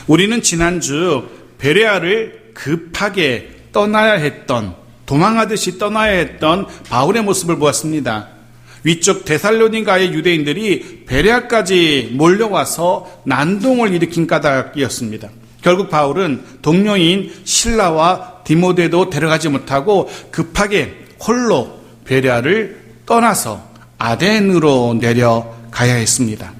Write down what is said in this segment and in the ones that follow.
우리는 지난주 베레아를 급하게 떠나야 했던, 도망하듯이 떠나야 했던 바울의 모습을 보았습니다. 위쪽 데살로니가의 유대인들이 베레아까지 몰려와서 난동을 일으킨 까닭이었습니다. 결국 바울은 동료인 실라와 디모데도 데려가지 못하고 급하게 홀로 베레아를 떠나서 아덴으로 내려가야 했습니다.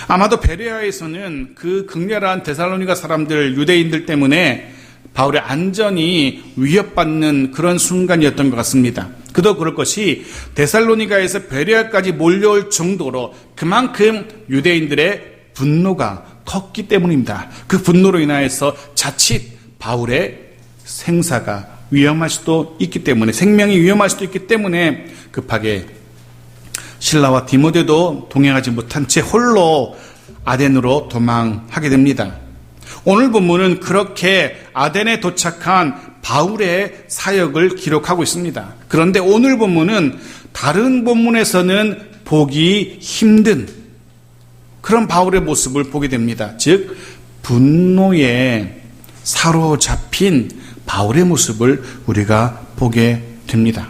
아마도 베레아에서는 그 극렬한 데살로니가 사람들, 유대인들 때문에 바울의 안전이 위협받는 그런 순간이었던 것 같습니다. 그도 그럴 것이 데살로니가에서 베레아까지 몰려올 정도로 그만큼 유대인들의 분노가 컸기 때문입니다. 그 분노로 인하여서 자칫 바울의 생사가 위험할 수도 있기 때문에, 생명이 위험할 수도 있기 때문에 급하게 실라와 디모데도 동행하지 못한 채 홀로 아덴으로 도망하게 됩니다. 오늘 본문은 그렇게 아덴에 도착한 바울의 사역을 기록하고 있습니다. 그런데 오늘 본문은 다른 본문에서는 보기 힘든 그런 바울의 모습을 보게 됩니다. 즉 분노에 사로잡힌 바울의 모습을 우리가 보게 됩니다.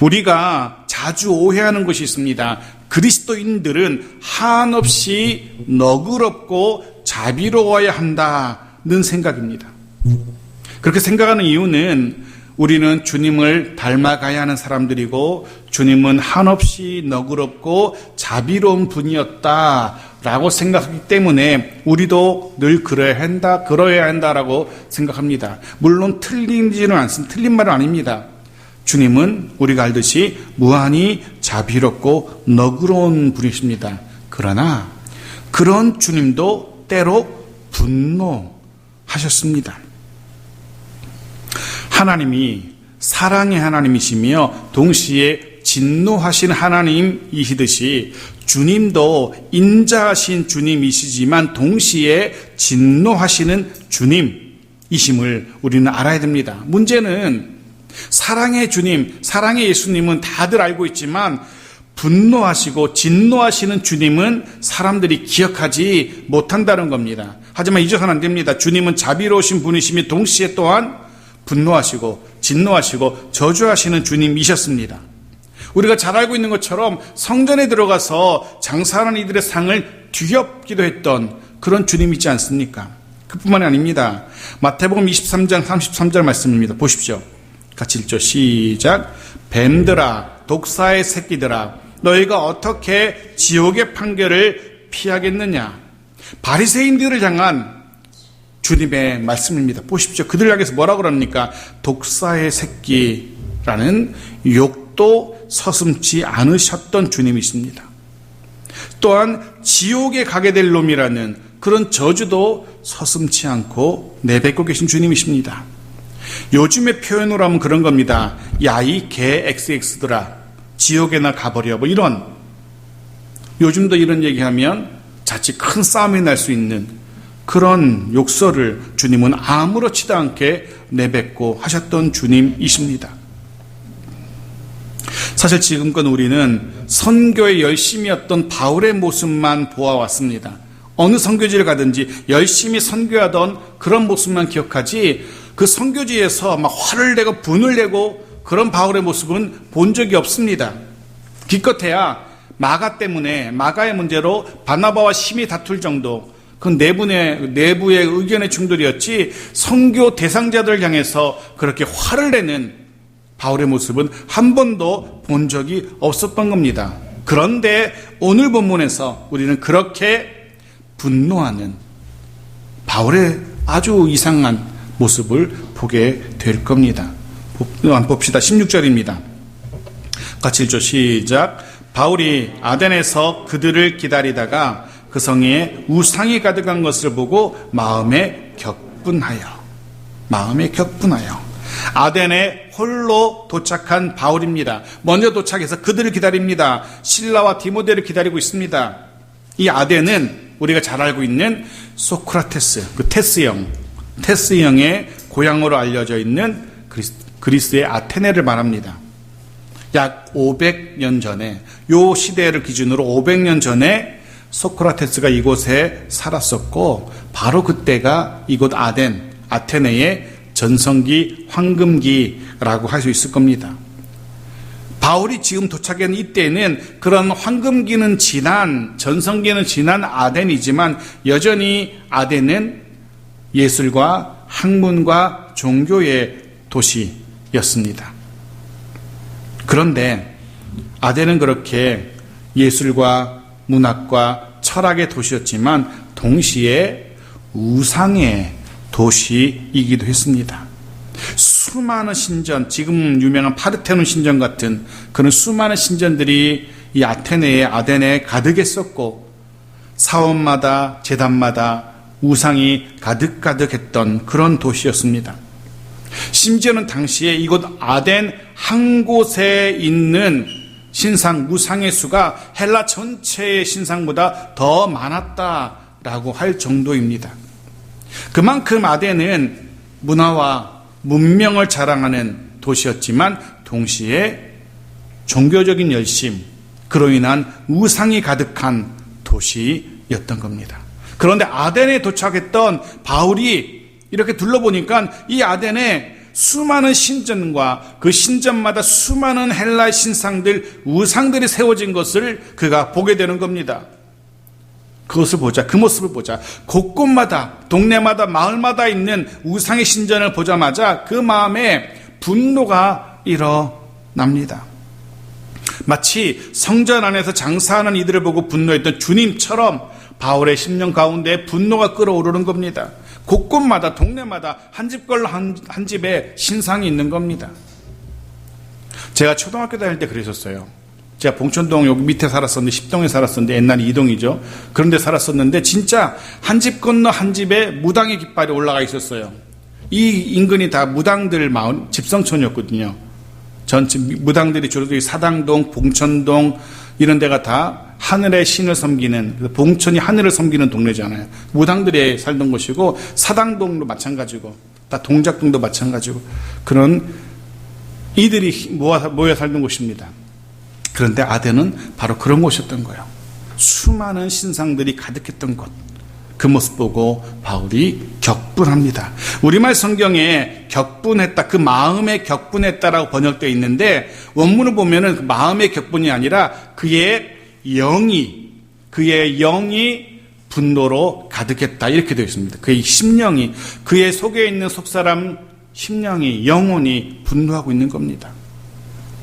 우리가 자주 오해하는 것이 있습니다. 그리스도인들은 한없이 너그럽고 자비로워야 한다는 생각입니다. 그렇게 생각하는 이유는 우리는 주님을 닮아가야 하는 사람들이고 주님은 한없이 너그럽고 자비로운 분이었다라고 생각하기 때문에 우리도 늘 그러해야 한다라고 생각합니다. 물론 틀린 말은 아닙니다. 주님은 우리가 알듯이 무한히 자비롭고 너그러운 분이십니다. 그러나 그런 주님도 때로 분노하셨습니다. 하나님이 사랑의 하나님이시며 동시에 진노하신 하나님이시듯이 주님도 인자하신 주님이시지만 동시에 진노하시는 주님이심을 우리는 알아야 됩니다. 문제는 사랑의 주님, 사랑의 예수님은 다들 알고 있지만 분노하시고 진노하시는 주님은 사람들이 기억하지 못한다는 겁니다. 하지만 잊어서는 안 됩니다. 주님은 자비로우신 분이시며 동시에 또한 분노하시고 진노하시고 저주하시는 주님이셨습니다. 우리가 잘 알고 있는 것처럼 성전에 들어가서 장사하는 이들의 상을 뒤엎기도 했던 그런 주님이지 않습니까? 그뿐만이 아닙니다. 마태복음 23장 33절 말씀입니다. 보십시오. 같이 읽죠. 시작. 뱀들아, 독사의 새끼들아, 너희가 어떻게 지옥의 판결을 피하겠느냐? 바리새인들을 향한 주님의 말씀입니다. 보십시오. 그들 향해서 뭐라고 그럽니까? 독사의 새끼라는 욕도 서슴지 않으셨던 주님이십니다. 또한 지옥에 가게 될 놈이라는 그런 저주도 서슴지 않고 내뱉고 계신 주님이십니다. 요즘의 표현으로 하면 그런 겁니다. 야, 이 개 XX들아, 지옥에나 가버려. 뭐 이런. 요즘도 이런 얘기하면 자칫 큰 싸움이 날 수 있는 그런 욕설을 주님은 아무렇지도 않게 내뱉고 하셨던 주님이십니다. 사실 지금껏 우리는 선교에 열심히 했던 바울의 모습만 보아왔습니다. 어느 선교지를 가든지 열심히 선교하던 그런 모습만 기억하지 그 선교지에서 막 화를 내고 분을 내고 그런 바울의 모습은 본 적이 없습니다. 기껏해야 마가 때문에 마가의 문제로 바나바와 심히 다툴 정도, 그 내부의 의견의 충돌이었지 선교 대상자들 향해서 그렇게 화를 내는 바울의 모습은 한 번도 본 적이 없었던 겁니다. 그런데 오늘 본문에서 우리는 그렇게 분노하는 바울의 아주 이상한 모습을 보게 될 겁니다. 봅시다. 16절입니다. 같이 읽죠. 시작. 바울이 아덴에서 그들을 기다리다가 그 성에 우상이 가득한 것을 보고 마음에 격분하여 아덴에 홀로 도착한 바울입니다. 먼저 도착해서 그들을 기다립니다. 실라와 디모데를 기다리고 있습니다. 이 아덴은 우리가 잘 알고 있는 소크라테스, 그 테스형의 고향으로 알려져 있는 그리스의 아테네를 말합니다. 약 500년 전에, 요 시대를 기준으로 500년 전에 소크라테스가 이곳에 살았었고 바로 그때가 이곳 아테네의 전성기, 황금기라고 할 수 있을 겁니다. 바울이 지금 도착한 이때는 그런 황금기는 지난, 전성기는 지난 아덴이지만 여전히 아덴은 예술과 학문과 종교의 도시였습니다. 그런데 아덴은 그렇게 예술과 문학과 철학의 도시였지만 동시에 우상의 도시이기도 했습니다. 수많은 신전, 지금 유명한 파르테논 신전 같은 그런 수많은 신전들이 이 아덴에 가득했었고 사원마다 제단마다 우상이 가득가득했던 그런 도시였습니다. 심지어는 당시에 이곳 아덴 한 곳에 있는 신상, 우상의 수가 헬라 전체의 신상보다 더 많았다라고 할 정도입니다. 그만큼 아덴은 문화와 문명을 자랑하는 도시였지만 동시에 종교적인 열심, 그로 인한 우상이 가득한 도시였던 겁니다. 그런데 아덴에 도착했던 바울이 이렇게 둘러보니까 이 아덴에 수많은 신전과 그 신전마다 수많은 헬라 신상들, 우상들이 세워진 것을 그가 보게 되는 겁니다. 그것을 보자, 그 모습을 보자. 곳곳마다, 동네마다, 마을마다 있는 우상의 신전을 보자마자 그 마음에 분노가 일어납니다. 마치 성전 안에서 장사하는 이들을 보고 분노했던 주님처럼 바울의 심령 가운데 분노가 끓어오르는 겁니다. 곳곳마다, 동네마다 한 집걸로 한 집에 신상이 있는 겁니다. 제가 초등학교 다닐 때 그랬었어요. 제가 봉천동 여기 밑에 살았었는데 10동에 살았었는데 옛날에 2동이죠. 그런데 살았었는데 진짜 한 집 건너 한 집에 무당의 깃발이 올라가 있었어요. 이 인근이 다 무당들 마을, 집성촌이었거든요. 전체 무당들이 주로 사당동, 봉천동 이런 데가 다 하늘의 신을 섬기는, 봉천이 하늘을 섬기는 동네잖아요. 무당들이 살던 곳이고 사당동도 마찬가지고 다 동작동도 마찬가지고 그런 이들이 모여 살던 곳입니다. 그런데 아덴은 바로 그런 곳이었던 거예요. 수많은 신상들이 가득했던 곳. 그 모습 보고 바울이 격분합니다. 우리말 성경에 격분했다, 그 마음에 격분했다라고 번역되어 있는데 원문을 보면은 그 마음의 격분이 아니라 그의 영이 분노로 가득했다 이렇게 되어 있습니다. 그의 심령이, 그의 속에 있는 속사람 심령이, 영혼이 분노하고 있는 겁니다.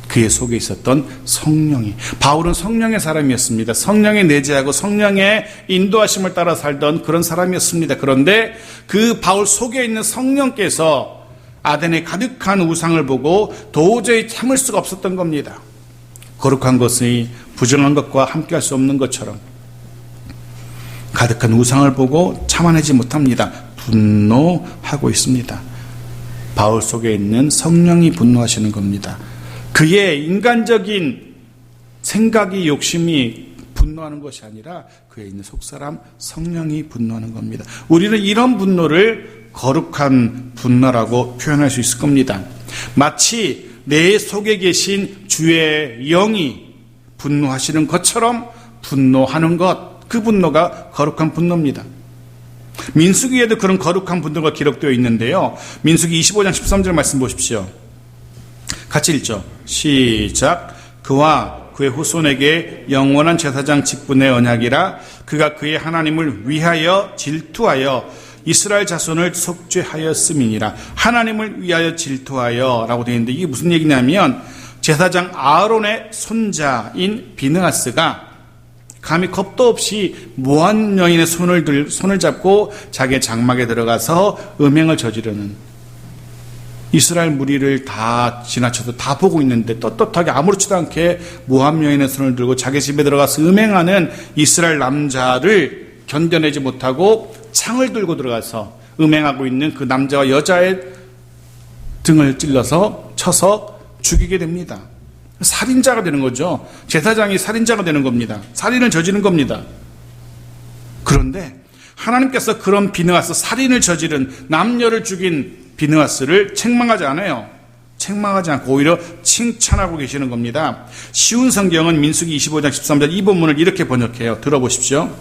그의 속에 있었던 성령이, 바울은 성령의 사람이었습니다. 성령에 내재하고 성령의 인도하심을 따라 살던 그런 사람이었습니다. 그런데 그 바울 속에 있는 성령께서 아덴에 가득한 우상을 보고 도저히 참을 수가 없었던 겁니다. 거룩한 것이 부정한 것과 함께할 수 없는 것처럼 가득한 우상을 보고 참아내지 못합니다. 분노하고 있습니다. 바울 속에 있는 성령이 분노하시는 겁니다. 그의 인간적인 생각이, 욕심이 분노하는 것이 아니라 그에 있는 속사람 성령이 분노하는 겁니다. 우리는 이런 분노를 거룩한 분노라고 표현할 수 있을 겁니다. 마치 내 속에 계신 주의 영이 분노하시는 것처럼 분노하는 것, 그 분노가 거룩한 분노입니다. 민수기에도 그런 거룩한 분노가 기록되어 있는데요. 민수기 25장 13절 말씀 보십시오. 같이 읽죠. 시작. 그와 그의 후손에게 영원한 제사장 직분의 언약이라. 그가 그의 하나님을 위하여 질투하여 이스라엘 자손을 속죄하였음이니라. 하나님을 위하여 질투하여 라고 되어 있는데 이게 무슨 얘기냐면 제사장 아론의 손자인 비느하스가 감히 겁도 없이 모한 여인의 손을 잡고 자기의 장막에 들어가서 음행을 저지르는, 이스라엘 무리를 다 지나쳐서 다 보고 있는데 떳떳하게 아무렇지도 않게 모함 여인의 손을 들고 자기 집에 들어가서 음행하는 이스라엘 남자를 견뎌내지 못하고 창을 들고 들어가서 음행하고 있는 그 남자와 여자의 등을 찔러서 쳐서 죽이게 됩니다. 살인자가 되는 거죠. 제사장이 살인자가 되는 겁니다. 살인을 저지른 겁니다. 그런데 하나님께서 그런 비느하스, 살인을 저지른, 남녀를 죽인 비느하스를 책망하지 않아요. 책망하지 않고 오히려 칭찬하고 계시는 겁니다. 쉬운 성경은 민수기 25장 13절 이 본문을 이렇게 번역해요. 들어보십시오.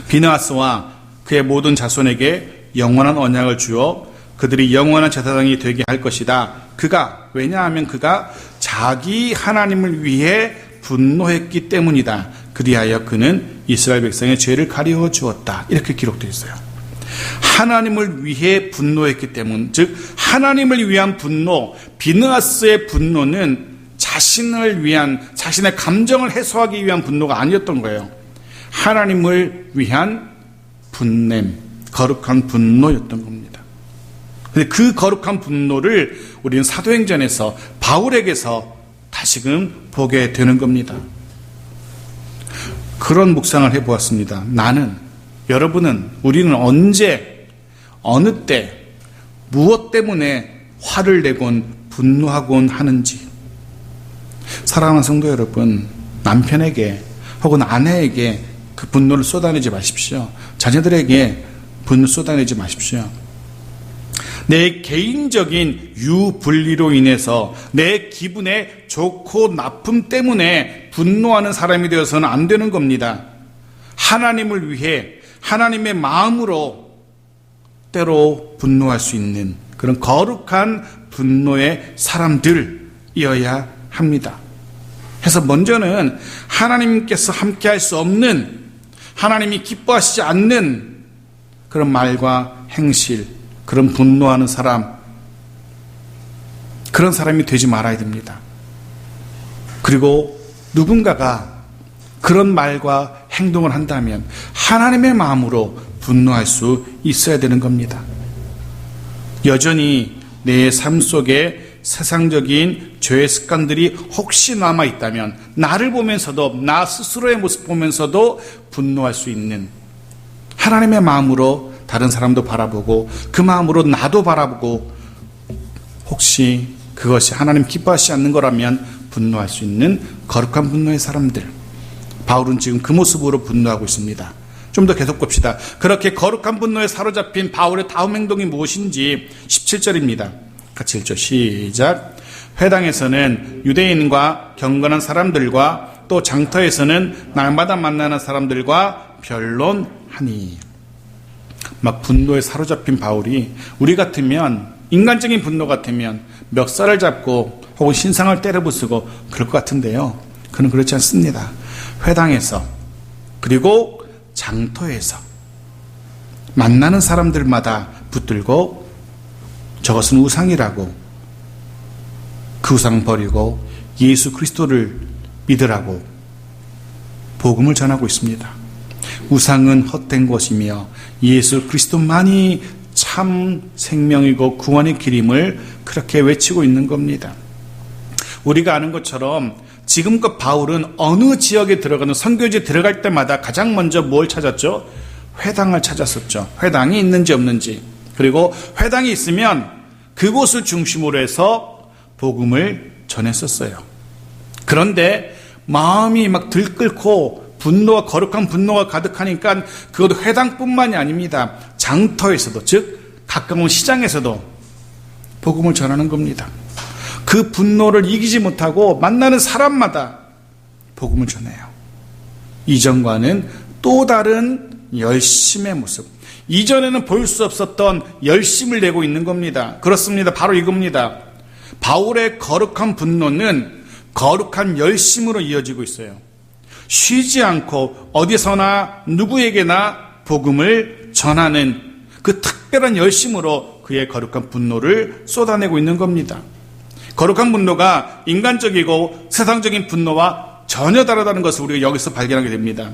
비느하스와 그의 모든 자손에게 영원한 언약을 주어 그들이 영원한 제사장이 되게 할 것이다. 왜냐하면 그가 자기 하나님을 위해 분노했기 때문이다. 그리하여 그는 이스라엘 백성의 죄를 가리워 주었다. 이렇게 기록되어 있어요. 하나님을 위해 분노했기 때문, 즉 하나님을 위한 분노, 비느하스의 분노는 자신을 위한, 자신의 감정을 해소하기 위한 분노가 아니었던 거예요. 하나님을 위한 분냄, 거룩한 분노였던 겁니다. 근데 그 거룩한 분노를 우리는 사도행전에서 바울에게서 다시금 보게 되는 겁니다. 그런 묵상을 해보았습니다. 여러분은, 우리는 언제, 어느 때, 무엇 때문에 화를 내곤 분노하곤 하는지. 사랑하는 성도 여러분, 남편에게 혹은 아내에게 그 분노를 쏟아내지 마십시오. 자녀들에게 분노를 쏟아내지 마십시오. 내 개인적인 유분리로 인해서 내 기분의 좋고 나쁨 때문에 분노하는 사람이 되어서는 안 되는 겁니다. 하나님을 위해 하나님의 마음으로 때로 분노할 수 있는 그런 거룩한 분노의 사람들이어야 합니다. 그래서 먼저는 하나님께서 함께할 수 없는, 하나님이 기뻐하시지 않는 그런 말과 행실, 그런 분노하는 사람, 그런 사람이 되지 말아야 됩니다. 그리고 누군가가 그런 말과 행동을 한다면 하나님의 마음으로 분노할 수 있어야 되는 겁니다. 여전히 내 삶 속에 세상적인 죄의 습관들이 혹시 남아있다면 나를 보면서도, 나 스스로의 모습 보면서도 분노할 수 있는, 하나님의 마음으로 다른 사람도 바라보고 그 마음으로 나도 바라보고, 혹시 그것이 하나님 기뻐하시지 않는 거라면 분노할 수 있는 거룩한 분노의 사람들, 바울은 지금 그 모습으로 분노하고 있습니다. 좀 더 계속 봅시다. 그렇게 거룩한 분노에 사로잡힌 바울의 다음 행동이 무엇인지 17절입니다. 같이 읽죠. 시작. 회당에서는 유대인과 경건한 사람들과 또 장터에서는 날마다 만나는 사람들과 변론하니. 막 분노에 사로잡힌 바울이, 우리 같으면, 인간적인 분노 같으면 멱살을 잡고 혹은 신상을 때려부수고 그럴 것 같은데요, 그는 그렇지 않습니다. 회당에서, 그리고 장터에서 만나는 사람들마다 붙들고 저것은 우상이라고, 그 우상 버리고 예수 그리스도를 믿으라고 복음을 전하고 있습니다. 우상은 헛된 것이며 예수 그리스도만이 참 생명이고 구원의 길임을 그렇게 외치고 있는 겁니다. 우리가 아는 것처럼 지금껏 바울은 어느 지역에 들어가는, 선교지에 들어갈 때마다 가장 먼저 뭘 찾았죠? 회당을 찾았었죠. 회당이 있는지 없는지. 그리고 회당이 있으면 그곳을 중심으로 해서 복음을 전했었어요. 그런데 마음이 막 들끓고 분노와, 거룩한 분노가 가득하니까 그것도 회당뿐만이 아닙니다. 장터에서도, 즉 가까운 시장에서도 복음을 전하는 겁니다. 그 분노를 이기지 못하고 만나는 사람마다 복음을 전해요. 이전과는 또 다른 열심의 모습, 이전에는 볼 수 없었던 열심을 내고 있는 겁니다. 그렇습니다. 바로 이겁니다. 바울의 거룩한 분노는 거룩한 열심으로 이어지고 있어요. 쉬지 않고 어디서나 누구에게나 복음을 전하는 그 특별한 열심으로 그의 거룩한 분노를 쏟아내고 있는 겁니다. 거룩한 분노가 인간적이고 세상적인 분노와 전혀 다르다는 것을 우리가 여기서 발견하게 됩니다.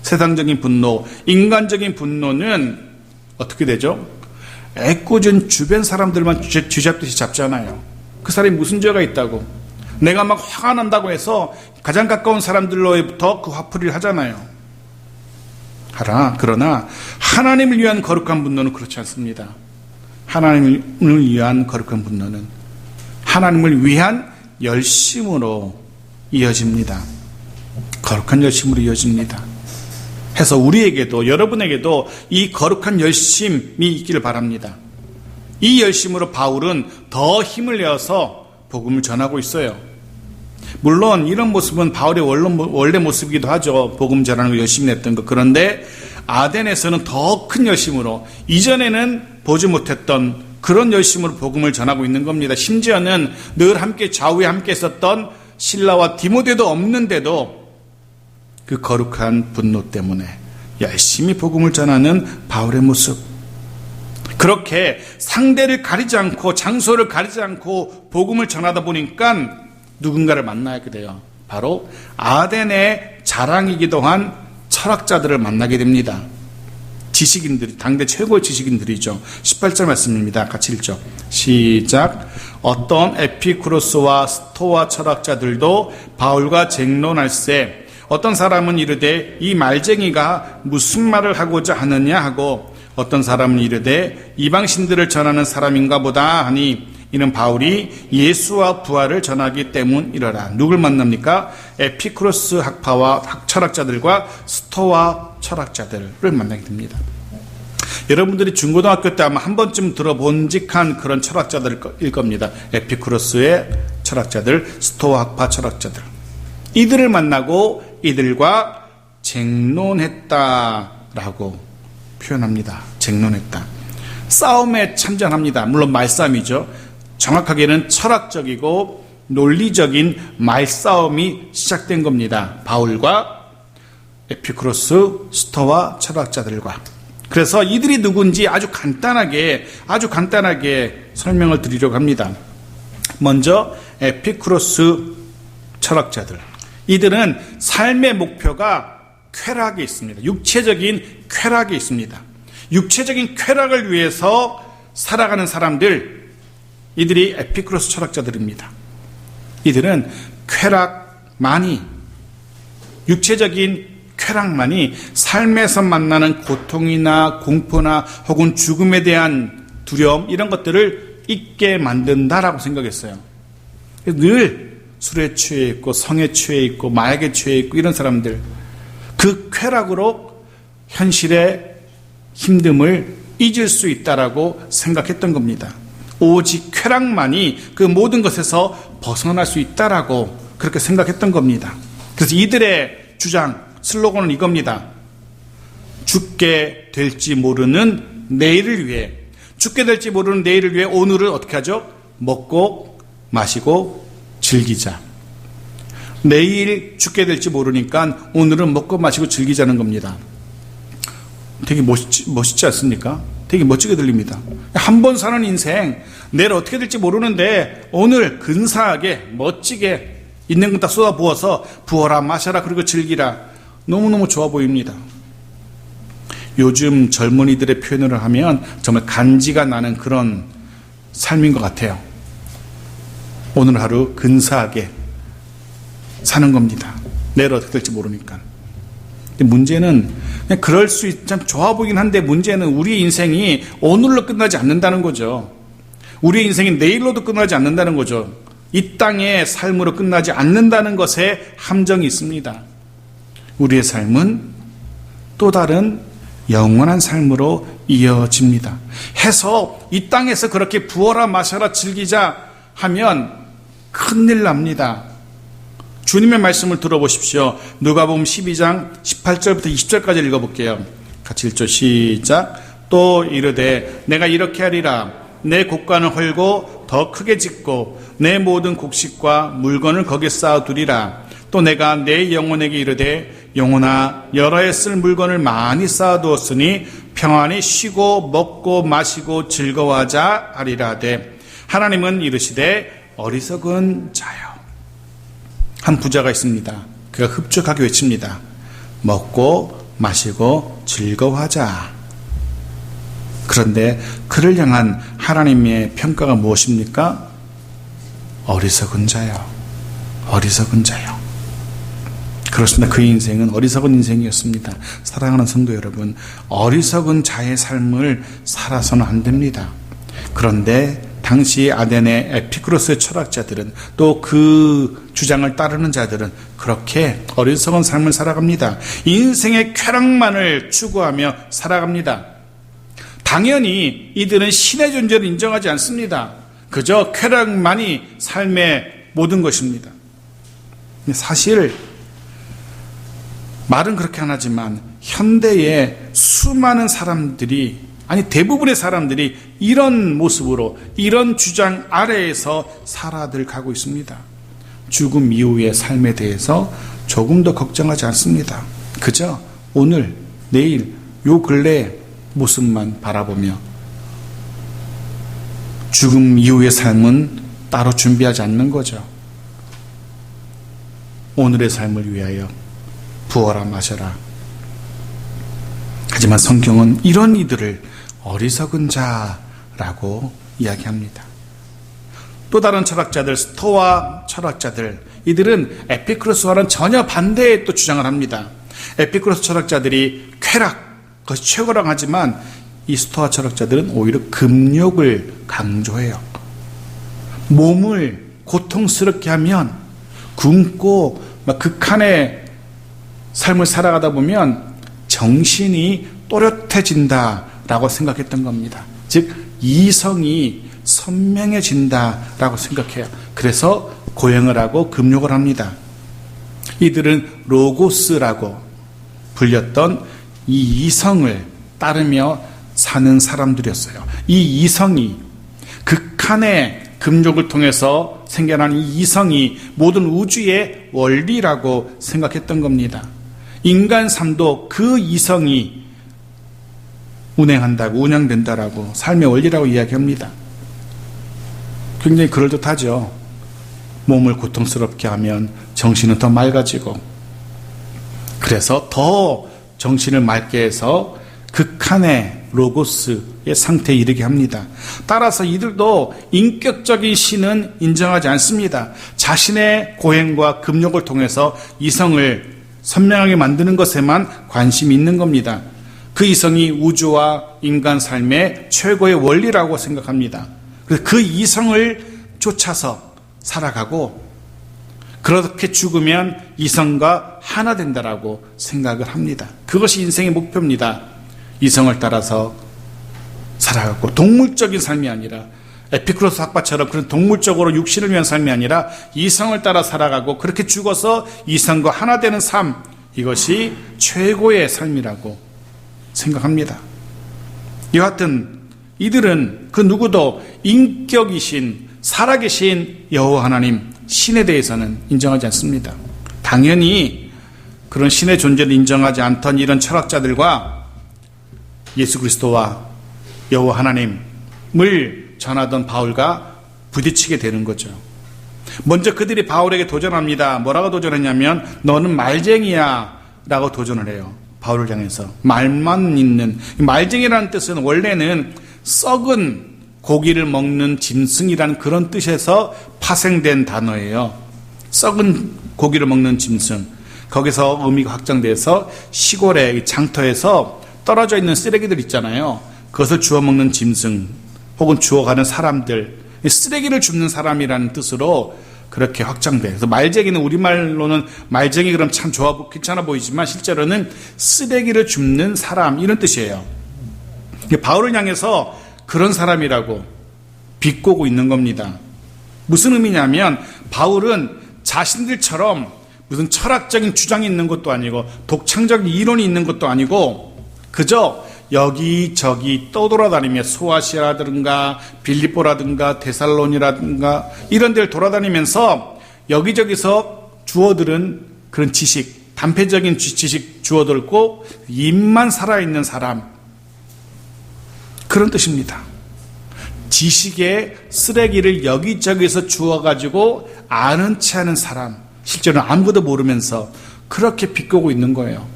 세상적인 분노, 인간적인 분노는 어떻게 되죠? 애꿎은 주변 사람들만 쥐잡듯이 잡잖아요. 그 사람이 무슨 죄가 있다고, 내가 막 화가 난다고 해서 가장 가까운 사람들로부터 그 화풀이를 하잖아요. 그러나 하나님을 위한 거룩한 분노는 그렇지 않습니다. 하나님을 위한 거룩한 분노는 하나님을 위한 열심으로 이어집니다. 거룩한 열심으로 이어집니다. 해서 우리에게도, 여러분에게도 이 거룩한 열심이 있기를 바랍니다. 이 열심으로 바울은 더 힘을 내어서 복음을 전하고 있어요. 물론 이런 모습은 바울의 원래 모습이기도 하죠. 복음 전하는 걸 열심히 했던 것. 그런데 아덴에서는 더 큰 열심으로, 이전에는 보지 못했던 그런 열심으로 복음을 전하고 있는 겁니다. 심지어는 늘 함께 좌우에 함께 있었던 실라와 디모데도 없는데도 그 거룩한 분노 때문에 열심히 복음을 전하는 바울의 모습. 그렇게 상대를 가리지 않고 장소를 가리지 않고 복음을 전하다 보니까 누군가를 만나게 돼요. 바로 아덴의 자랑이기도 한 철학자들을 만나게 됩니다. 지식인들이, 당대 최고의 지식인들이죠. 18절 말씀입니다. 같이 읽죠. 시작. 어떤 에피쿠로스와 스토아 철학자들도 바울과 쟁론할세 어떤 사람은 이르되 이 말쟁이가 무슨 말을 하고자 하느냐 하고 어떤 사람은 이르되 이방신들을 전하는 사람인가 보다 하니 이는 바울이 예수와 부활을 전하기 때문이러라. 누굴 만납니까? 에피쿠로스 학파와 철학자들과 스토아 철학자들을 만나게 됩니다. 여러분들이 중고등학교 때 아마 한 번쯤 들어본직한 그런 철학자들일 겁니다. 에피쿠로스의 철학자들, 스토아 학파 철학자들. 이들을 만나고 이들과 쟁론했다라고 표현합니다. 쟁론했다. 싸움에 참전합니다. 물론 말싸움이죠. 정확하게는 철학적이고 논리적인 말싸움이 시작된 겁니다. 바울과 에피쿠로스, 스토아 철학자들과. 그래서 이들이 누군지 아주 간단하게 설명을 드리려고 합니다. 먼저 에피쿠로스 철학자들. 이들은 삶의 목표가 쾌락에 있습니다. 육체적인 쾌락에 있습니다. 육체적인 쾌락을 위해서 살아가는 사람들, 이들이 에피쿠로스 철학자들입니다. 이들은 쾌락만이, 육체적인 쾌락만이 삶에서 만나는 고통이나 공포나 혹은 죽음에 대한 두려움, 이런 것들을 잊게 만든다라고 생각했어요. 늘 술에 취해 있고 성에 취해 있고 마약에 취해 있고 이런 사람들, 그 쾌락으로 현실의 힘듦을 잊을 수 있다라고 생각했던 겁니다. 오직 쾌락만이 그 모든 것에서 벗어날 수 있다라고 그렇게 생각했던 겁니다. 그래서 이들의 주장, 슬로건은 이겁니다. 죽게 될지 모르는 내일을 위해, 죽게 될지 모르는 내일을 위해 오늘을 어떻게 하죠? 먹고 마시고 즐기자. 내일 죽게 될지 모르니까 오늘은 먹고 마시고 즐기자는 겁니다. 되게 멋있지 않습니까? 되게 멋지게 들립니다. 한 번 사는 인생, 내일 어떻게 될지 모르는데 오늘 근사하게 멋지게 있는 건 다 쏟아부어서 부어라 마셔라 그리고 즐기라. 너무너무 좋아 보입니다. 요즘 젊은이들의 표현을 하면 정말 간지가 나는 그런 삶인 것 같아요. 오늘 하루 근사하게 사는 겁니다. 내일 어떻게 될지 모르니까. 근데 문제는 그냥 그럴 수 있, 참 좋아 보이긴 한데 문제는 우리 인생이 오늘로 끝나지 않는다는 거죠. 우리 인생이 내일로도 끝나지 않는다는 거죠. 이 땅의 삶으로 끝나지 않는다는 것에 함정이 있습니다. 우리의 삶은 또 다른 영원한 삶으로 이어집니다. 해서 이 땅에서 그렇게 부어라 마셔라 즐기자 하면 큰일 납니다. 주님의 말씀을 들어보십시오. 누가복음 12장 18절부터 20절까지 읽어볼게요. 같이 읽죠. 시작. 또 이르되 내가 이렇게 하리라. 내 곡간을 헐고 더 크게 짓고 내 모든 곡식과 물건을 거기에 쌓아두리라. 또 내가 내 영혼에게 이르되 영혼아 여러 해 쓸 물건을 많이 쌓아두었으니 평안히 쉬고 먹고 마시고 즐거워하자 하리라 하되 하나님은 이르시되 어리석은 자여. 한 부자가 있습니다. 그가 흡족하게 외칩니다. 먹고 마시고 즐거워하자. 그런데 그를 향한 하나님의 평가가 무엇입니까? 어리석은 자여. 어리석은 자여. 그렇습니다. 그 인생은 어리석은 인생이었습니다. 사랑하는 성도 여러분, 어리석은 자의 삶을 살아서는 안 됩니다. 그런데 당시 아덴의 에피쿠로스의 철학자들은 또 그 주장을 따르는 자들은 그렇게 어리석은 삶을 살아갑니다. 인생의 쾌락만을 추구하며 살아갑니다. 당연히 이들은 신의 존재를 인정하지 않습니다. 그저 쾌락만이 삶의 모든 것입니다. 사실 말은 그렇게 안 하지만 현대의 수많은 사람들이, 아니 대부분의 사람들이 이런 모습으로, 이런 주장 아래에서 살아들 가고 있습니다. 죽음 이후의 삶에 대해서 조금 더 걱정하지 않습니다. 그저 오늘, 내일, 요 근래의 모습만 바라보며 죽음 이후의 삶은 따로 준비하지 않는 거죠. 오늘의 삶을 위하여 부어라 마셔라. 하지만 성경은 이런 이들을 어리석은 자라고 이야기합니다. 또 다른 철학자들, 스토아 철학자들, 이들은 에피쿠로스와는 전혀 반대의 또 주장을 합니다. 에피쿠로스 철학자들이 쾌락, 그것이 최고라고 하지만 이 스토아 철학자들은 오히려 금욕을 강조해요. 몸을 고통스럽게 하면, 굶고 극한의 삶을 살아가다 보면 정신이 또렷해진다라고 생각했던 겁니다. 즉 이성이 선명해진다라고 생각해요. 그래서 고행을 하고 금욕을 합니다. 이들은 로고스라고 불렸던 이 이성을 따르며 사는 사람들이었어요. 이 이성이, 극한의 금욕을 통해서 생겨난 이 이성이 모든 우주의 원리라고 생각했던 겁니다. 인간 삶도 그 이성이 운행된다라고, 삶의 원리라고 이야기합니다. 굉장히 그럴듯하죠. 몸을 고통스럽게 하면 정신은 더 맑아지고, 그래서 더 정신을 맑게 해서 극한의 로고스의 상태에 이르게 합니다. 따라서 이들도 인격적인 신은 인정하지 않습니다. 자신의 고행과 금욕을 통해서 이성을 선명하게 만드는 것에만 관심이 있는 겁니다. 그 이성이 우주와 인간 삶의 최고의 원리라고 생각합니다. 그래서 그 이성을 쫓아서 살아가고, 그렇게 죽으면 이성과 하나 된다라고 생각을 합니다. 그것이 인생의 목표입니다. 이성을 따라서 살아가고, 동물적인 삶이 아니라, 에피쿠로스 학파처럼 그런 동물적으로 육신을 위한 삶이 아니라 이성을 따라 살아가고, 그렇게 죽어서 이성과 하나 되는 삶, 이것이 최고의 삶이라고 생각합니다. 여하튼 이들은 그 누구도 인격이신 살아계신 여호와 하나님, 신에 대해서는 인정하지 않습니다. 당연히 그런 신의 존재를 인정하지 않던 이런 철학자들과 예수 그리스도와 여호와 하나님을 전하던 바울과 부딪히게 되는 거죠. 먼저 그들이 바울에게 도전합니다. 뭐라고 도전했냐면, 너는 말쟁이야 라고 도전을 해요. 바울을 향해서. 말만 있는, 말쟁이라는 뜻은 원래는 썩은 고기를 먹는 짐승이라는 그런 뜻에서 파생된 단어예요. 썩은 고기를 먹는 짐승. 거기서 의미가 확장돼서 시골의 장터에서 떨어져 있는 쓰레기들 있잖아요. 그것을 주워 먹는 짐승 혹은 주워가는 사람들, 쓰레기를 줍는 사람이라는 뜻으로 그렇게 확장돼. 그래서 말쟁이는 우리말로는 말쟁이 그럼 참 괜찮아 보이지만 실제로는 쓰레기를 줍는 사람, 이런 뜻이에요. 바울을 향해서 그런 사람이라고 비꼬고 있는 겁니다. 무슨 의미냐면, 바울은 자신들처럼 무슨 철학적인 주장이 있는 것도 아니고 독창적인 이론이 있는 것도 아니고 그저 여기저기 떠돌아다니며 소아시아라든가 빌립보라든가 데살로니라든가 이런 데를 돌아다니면서 여기저기서 주워들은 그런 지식, 단편적인 지식 주워들고 입만 살아있는 사람, 그런 뜻입니다. 지식의 쓰레기를 여기저기서 주워가지고 아는 체 하는 사람, 실제로는 아무것도 모르면서 그렇게 비꼬고 있는 거예요.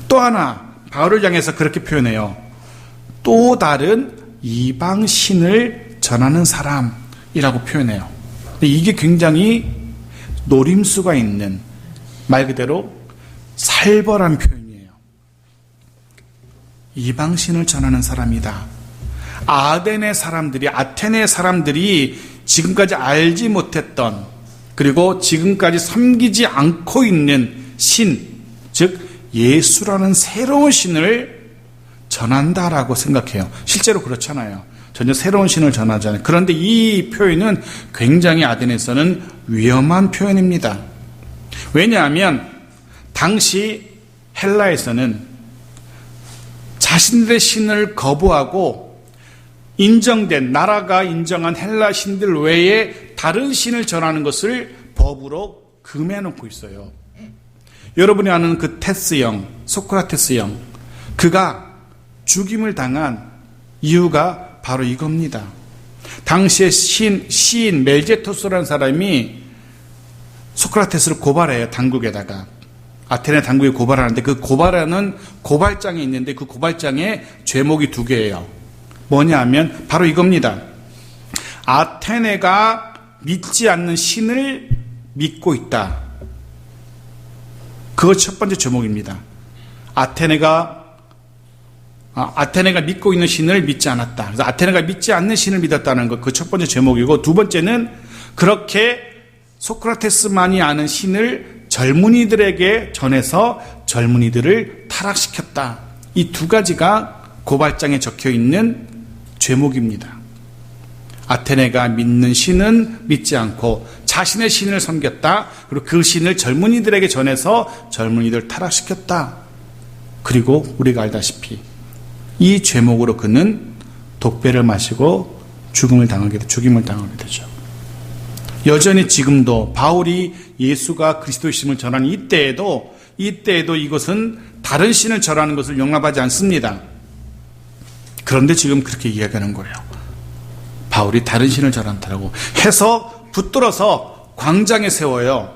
또 하나 바울을 향해서 그렇게 표현해요. 또 다른 이방신을 전하는 사람이라고 표현해요. 이게 굉장히 노림수가 있는, 말 그대로 살벌한 표현이에요. 이방신을 전하는 사람이다. 아테네 사람들이 지금까지 알지 못했던, 그리고 지금까지 섬기지 않고 있는 신, 즉 예수라는 새로운 신을 전한다라고 생각해요. 실제로 그렇잖아요. 전혀 새로운 신을 전하잖아요. 그런데 이 표현은 굉장히 아테네에서는 위험한 표현입니다. 왜냐하면 당시 헬라에서는 자신들의 신을 거부하고 인정된, 나라가 인정한 헬라 신들 외에 다른 신을 전하는 것을 법으로 금해놓고 있어요. 여러분이 아는 그 테스형, 소크라테스형, 그가 죽임을 당한 이유가 바로 이겁니다. 당시에 시인 멜제토스라는 사람이 소크라테스를 고발해요. 당국에다가. 아테네 당국에 고발하는데 그 고발하는 고발장이 있는데 그 고발장에 제목이 두 개예요. 뭐냐 하면 바로 이겁니다. 아테네가 믿지 않는 신을 믿고 있다. 그것이 첫 번째 제목입니다. 아테네가 믿고 있는 신을 믿지 않았다. 그래서 아테네가 믿지 않는 신을 믿었다는 것, 그 첫 번째 제목이고, 두 번째는 그렇게 소크라테스만이 아는 신을 젊은이들에게 전해서 젊은이들을 타락시켰다. 이 두 가지가 고발장에 적혀 있는 제목입니다. 아테네가 믿는 신은 믿지 않고 자신의 신을 섬겼다. 그리고 그 신을 젊은이들에게 전해서 젊은이들을 타락시켰다. 그리고 우리가 알다시피 이 죄목으로 그는 독배를 마시고 죽임을 당하게 되죠. 여전히 지금도 바울이 예수가 그리스도이심을 전하는 이때에도 이것은 다른 신을 전하는 것을 용납하지 않습니다. 그런데 지금 그렇게 이야기하는 거예요. 바울이 다른 신을 전한다고 해서 붙들어서 광장에 세워요.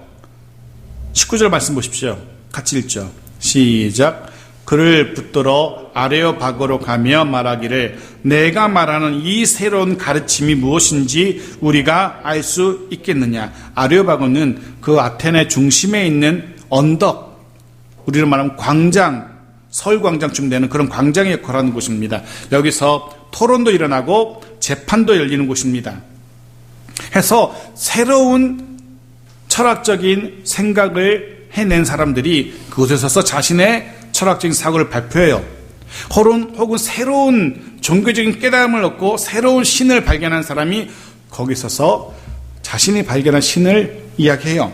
19절 말씀 보십시오. 같이 읽죠. 시작. 그를 붙들어 아레오바고로 가며 말하기를 내가 말하는 이 새로운 가르침이 무엇인지 우리가 알 수 있겠느냐. 아레오바고는 그 아테네 중심에 있는 언덕, 우리로 말하면 광장, 서울광장쯤 되는 그런 광장의 역할을 하는 곳입니다. 여기서 토론도 일어나고 재판도 열리는 곳입니다. 해서 새로운 철학적인 생각을 해낸 사람들이 그곳에 서서 자신의 철학적인 사고를 발표해요. 혹은 새로운 종교적인 깨달음을 얻고 새로운 신을 발견한 사람이 거기 서서 자신이 발견한 신을 이야기해요.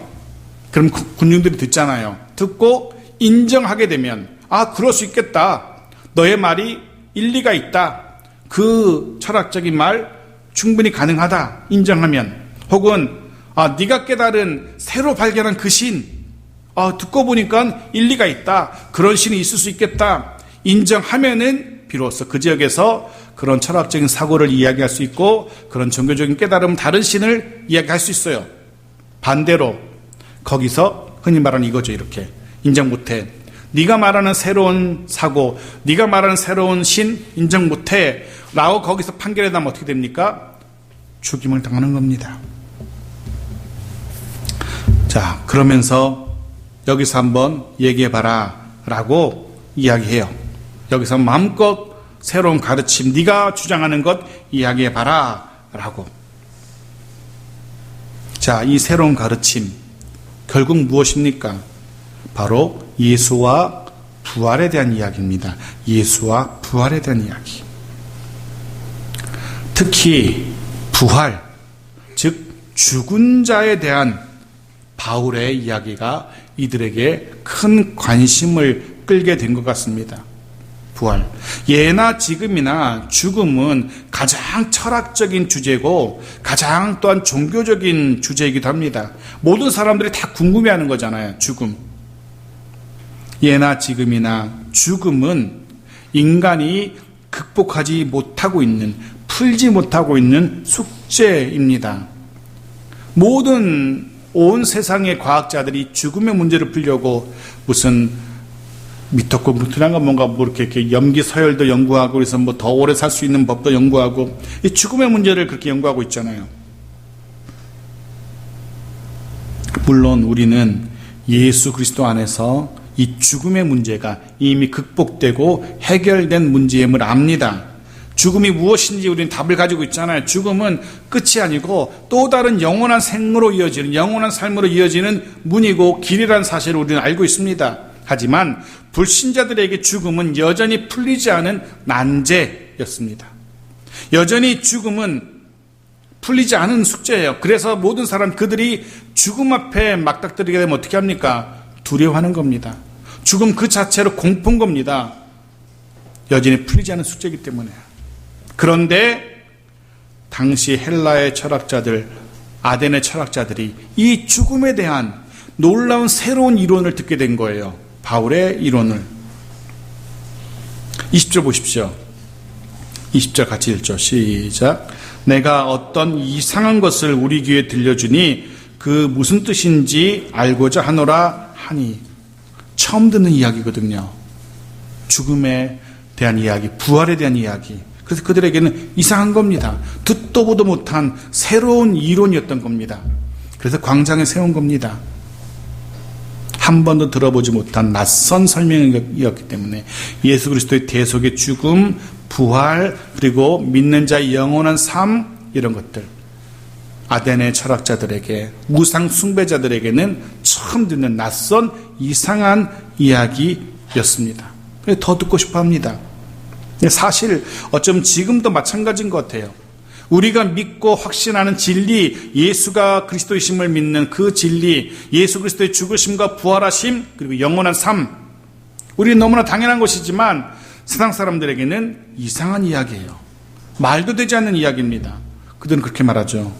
그럼 군중들이 듣잖아요. 듣고 인정하게 되면 그럴 수 있겠다. 너의 말이 일리가 있다. 그 철학적인 말 충분히 가능하다. 인정하면. 혹은 네가 깨달은 새로 발견한 그 신 듣고 보니까 일리가 있다. 그런 신이 있을 수 있겠다. 인정하면은 비로소 그 지역에서 그런 철학적인 사고를 이야기할 수 있고 그런 종교적인 깨달음 다른 신을 이야기할 수 있어요. 반대로 거기서 흔히 말하는 이거죠. 이렇게 인정 못해. 네가 말하는 새로운 사고, 네가 말하는 새로운 신 인정 못해 라고 거기서 판결에 나면 어떻게 됩니까? 죽임을 당하는 겁니다. 자, 그러면서 여기서 한번 얘기해봐라 라고 이야기해요. 여기서 마음껏 새로운 가르침, 네가 주장하는 것 이야기해봐라 라고. 자, 이 새로운 가르침 결국 무엇입니까? 바로 예수와 부활에 대한 이야기입니다. 예수와 부활에 대한 이야기. 특히 부활, 즉 죽은 자에 대한 바울의 이야기가 이들에게 큰 관심을 끌게 된 것 같습니다. 부활. 예나 지금이나 죽음은 가장 철학적인 주제고 가장 또한 종교적인 주제이기도 합니다. 모든 사람들이 다 궁금해하는 거잖아요. 죽음. 예나 지금이나 죽음은 인간이 극복하지 못하고 있는, 풀지 못하고 있는 숙제입니다. 온 세상의 과학자들이 죽음의 문제를 풀려고 무슨 미토콘드리아가 뭔가 이렇게 염기 서열도 연구하고 그래서 더 오래 살 수 있는 법도 연구하고 이 죽음의 문제를 그렇게 연구하고 있잖아요. 물론 우리는 예수 그리스도 안에서 이 죽음의 문제가 이미 극복되고 해결된 문제임을 압니다. 죽음이 무엇인지 우리는 답을 가지고 있잖아요. 죽음은 끝이 아니고 또 다른 영원한 생으로 이어지는, 영원한 삶으로 이어지는 문이고 길이라는 사실을 우리는 알고 있습니다. 하지만 불신자들에게 죽음은 여전히 풀리지 않은 난제였습니다. 여전히 죽음은 풀리지 않은 숙제예요. 그래서 모든 사람 그들이 죽음 앞에 막닥뜨리게 되면 어떻게 합니까? 두려워하는 겁니다. 죽음 그 자체로 공포인 겁니다. 여전히 풀리지 않은 숙제이기 때문에. 그런데 당시 헬라의 철학자들, 아덴의 철학자들이 이 죽음에 대한 놀라운 새로운 이론을 듣게 된 거예요. 바울의 이론을. 20절 보십시오. 20절 같이 읽죠. 시작. 내가 어떤 이상한 것을 우리 귀에 들려주니 그 무슨 뜻인지 알고자 하노라 하니. 처음 듣는 이야기거든요. 죽음에 대한 이야기, 부활에 대한 이야기. 그래서 그들에게는 이상한 겁니다. 듣도 보도 못한 새로운 이론이었던 겁니다. 그래서 광장에 세운 겁니다. 한 번도 들어보지 못한 낯선 설명이었기 때문에 예수 그리스도의 대속의 죽음, 부활, 그리고 믿는 자의 영원한 삶, 이런 것들, 아덴의 철학자들에게, 우상 숭배자들에게는 처음 듣는 낯선 이상한 이야기였습니다. 그래서 더 듣고 싶어 합니다. 사실 어쩌면 지금도 마찬가지인 것 같아요. 우리가 믿고 확신하는 진리, 예수가 그리스도이심을 믿는 그 진리, 예수 그리스도의 죽으심과 부활하심, 그리고 영원한 삶, 우리는 너무나 당연한 것이지만 세상 사람들에게는 이상한 이야기예요. 말도 되지 않는 이야기입니다. 그들은 그렇게 말하죠.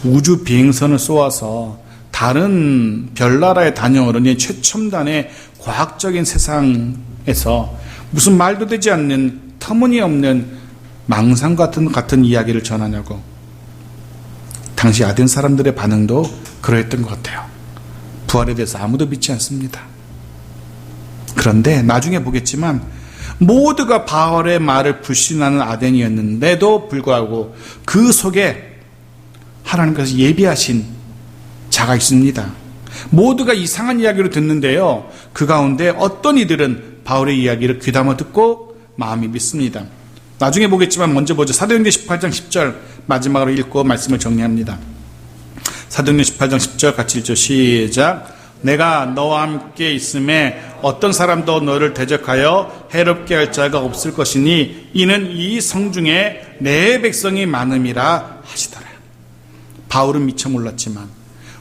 우주 비행선을 쏘아서 다른 별나라에 다녀오려니 최첨단의 과학적인 세상에서 무슨 말도 되지 않는 터무니없는 망상 같은 이야기를 전하냐고. 당시 아덴 사람들의 반응도 그러했던 것 같아요. 부활에 대해서 아무도 믿지 않습니다. 그런데 나중에 보겠지만 모두가 바울의 말을 불신하는 아덴이었는데도 불구하고 그 속에 하나님께서 예비하신 자가 있습니다. 모두가 이상한 이야기를 듣는데요, 그 가운데 어떤 이들은 바울의 이야기를 귀담아 듣고 마음이 믿습니다. 나중에 보겠지만 먼저 보죠. 사도행전 18장 10절 마지막으로 읽고 말씀을 정리합니다. 사도행전 18장 10절 같이 읽죠. 시작. 내가 너와 함께 있음에 어떤 사람도 너를 대적하여 해롭게 할 자가 없을 것이니 이는 이 성중에 내 백성이 많음이라 하시더라. 바울은 미처 몰랐지만,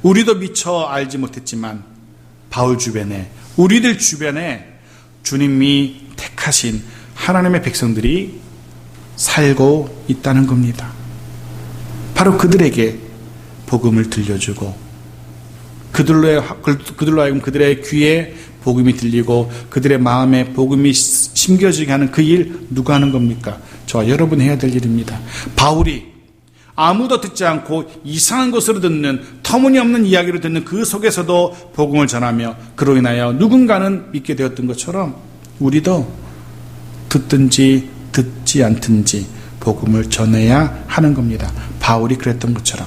우리도 미처 알지 못했지만 바울 주변에, 우리들 주변에 주님이 택하신 하나님의 백성들이 살고 있다는 겁니다. 바로 그들에게 복음을 들려주고, 그들로 하여금 그들의 귀에 복음이 들리고 그들의 마음에 복음이 심겨지게 하는 그 일 누가 하는 겁니까? 저와 여러분이 해야 될 일입니다. 바울이 아무도 듣지 않고 이상한 것으로 듣는, 터무니없는 이야기를 듣는 그 속에서도 복음을 전하며 그로 인하여 누군가는 믿게 되었던 것처럼 우리도 듣든지 듣지 않든지 복음을 전해야 하는 겁니다. 바울이 그랬던 것처럼.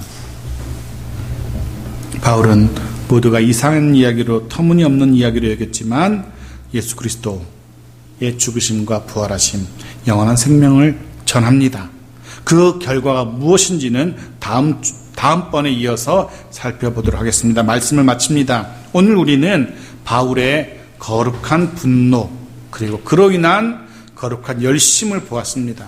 바울은 모두가 이상한 이야기로, 터무니없는 이야기로 여겼지만 예수 그리스도의 죽으심과 부활하심, 영원한 생명을 전합니다. 그 결과가 무엇인지는 다음번에 이어서 살펴보도록 하겠습니다. 말씀을 마칩니다. 오늘 우리는 바울의 거룩한 분노, 그리고 그로 인한 거룩한 열심을 보았습니다.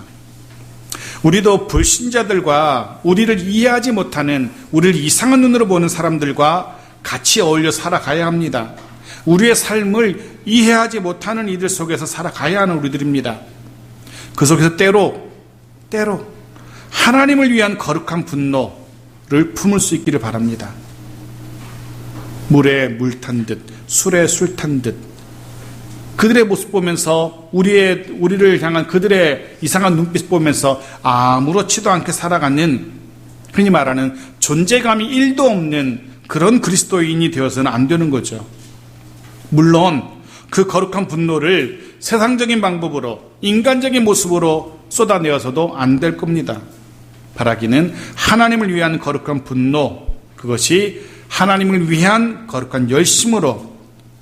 우리도 불신자들과 우리를 이해하지 못하는, 우리를 이상한 눈으로 보는 사람들과 같이 어울려 살아가야 합니다. 우리의 삶을 이해하지 못하는 이들 속에서 살아가야 하는 우리들입니다. 그 속에서 때로 하나님을 위한 거룩한 분노를 품을 수 있기를 바랍니다. 물에 물 탄 듯, 술에 술 탄 듯, 그들의 모습 보면서 우리를 향한 그들의 이상한 눈빛 보면서 아무렇지도 않게 살아가는, 흔히 말하는 존재감이 1도 없는 그런 그리스도인이 되어서는 안 되는 거죠. 물론 그 거룩한 분노를 세상적인 방법으로, 인간적인 모습으로 쏟아내어서도 안 될 겁니다. 바라기는 하나님을 위한 거룩한 분노, 그것이 하나님을 위한 거룩한 열심으로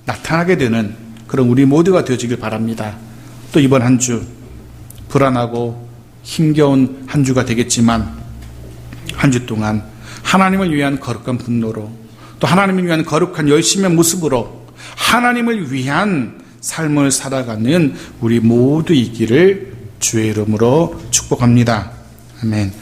나타나게 되는 그런 우리 모두가 되어지길 바랍니다. 또 이번 한 주 불안하고 힘겨운 한 주가 되겠지만 한 주 동안 하나님을 위한 거룩한 분노로, 또 하나님을 위한 거룩한 열심의 모습으로 하나님을 위한 삶을 살아가는 우리 모두 있기를 주의 이름으로 축복합니다. 아멘.